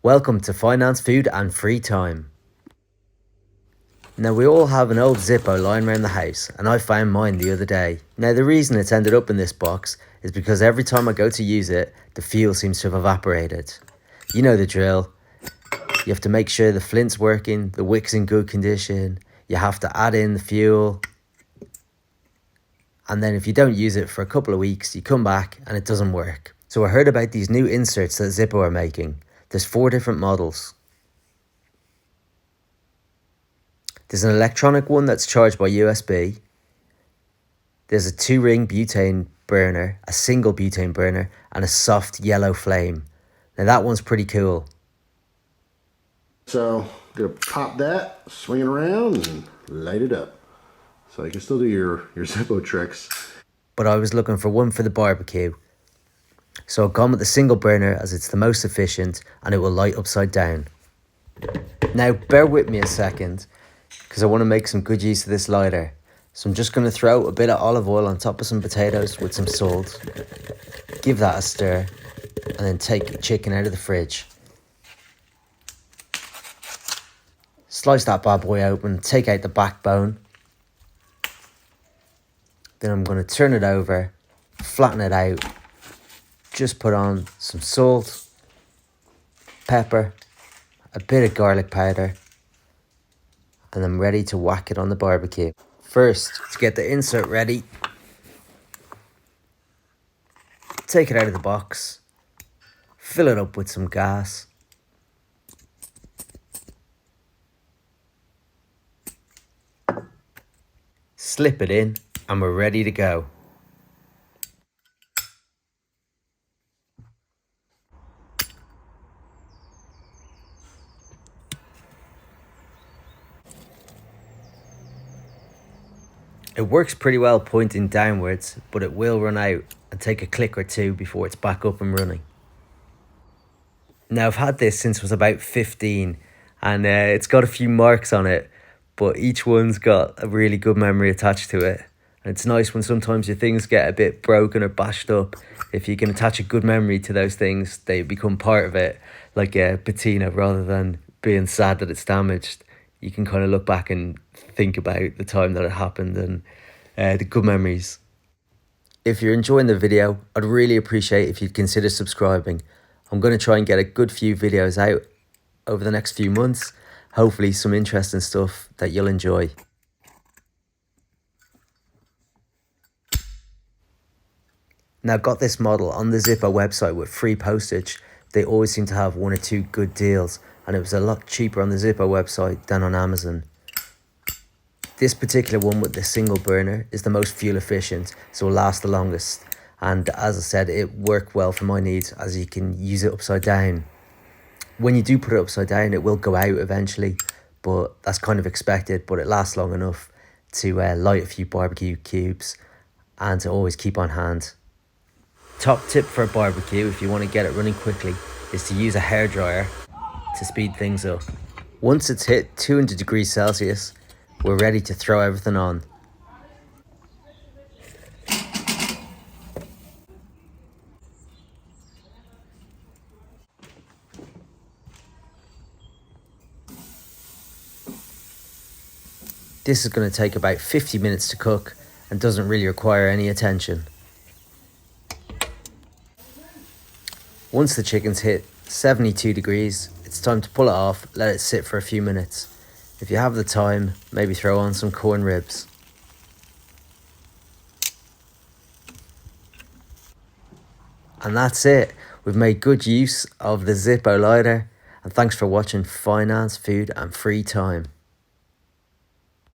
Welcome to Finance, Food and Free Time. Now we all have an old Zippo lying around the house and I found mine the other day. Now the reason it's ended up in this box is because every time I go to use it, the fuel seems to have evaporated. You know the drill. You have to make sure the flint's working, the wick's in good condition, you have to add in the fuel. And then if you don't use it for a couple of weeks, you come back and it doesn't work. So I heard about these new inserts that Zippo are making. There's 4 different models. There's an electronic one that's charged by USB. There's a 2-ring butane burner, a single butane burner, and a soft yellow flame. Now that one's pretty cool. So I'm gonna pop that, swing it around, and light it up. So you can still do your Zippo tricks. But I was looking for one for the barbecue. So I've gone with the single burner as it's the most efficient and it will light upside down. Now bear with me a second because I want to make some good use of this lighter. So I'm just going to throw a bit of olive oil on top of some potatoes with some salt. Give that a stir and then take the chicken out of the fridge. Slice that bad boy open, take out the backbone. Then I'm going to turn it over, flatten it out. Just put on some salt, pepper, a bit of garlic powder, and I'm ready to whack it on the barbecue. First, to get the insert ready, take it out of the box, fill it up with some gas, slip it in, and we're ready to go. It works pretty well pointing downwards, but it will run out and take a click or two before it's back up and running. Now I've had this since I was about 15 and it's got a few marks on it, but each one's got a really good memory attached to it. And it's nice when sometimes your things get a bit broken or bashed up. If you can attach a good memory to those things, they become part of it, like a patina, rather than being sad that it's damaged. You can kind of look back and think about the time that it happened and the good memories. If you're enjoying the video, I'd really appreciate if you'd consider subscribing. I'm going to try and get a good few videos out over the next few months. Hopefully some interesting stuff that you'll enjoy. Now got this model on the Zippo website with free postage. They always seem to have 1 or 2 good deals and it was a lot cheaper on the Zippo website than on Amazon. This particular one with the single burner is the most fuel efficient, so will last the longest. And as I said, it worked well for my needs as you can use it upside down. When you do put it upside down, it will go out eventually, but that's kind of expected, but it lasts long enough to light a few barbecue cubes and to always keep on hand. Top tip for a barbecue, if you want to get it running quickly, is to use a hairdryer to speed things up. Once it's hit 200 degrees Celsius, we're ready to throw everything on. This is going to take about 50 minutes to cook and doesn't really require any attention. Once the chicken's hit 72 degrees, it's time to pull it off, let it sit for a few minutes. If you have the time, maybe throw on some corn ribs. And that's it. We've made good use of the Zippo lighter. And thanks for watching Finance, Food and Free Time.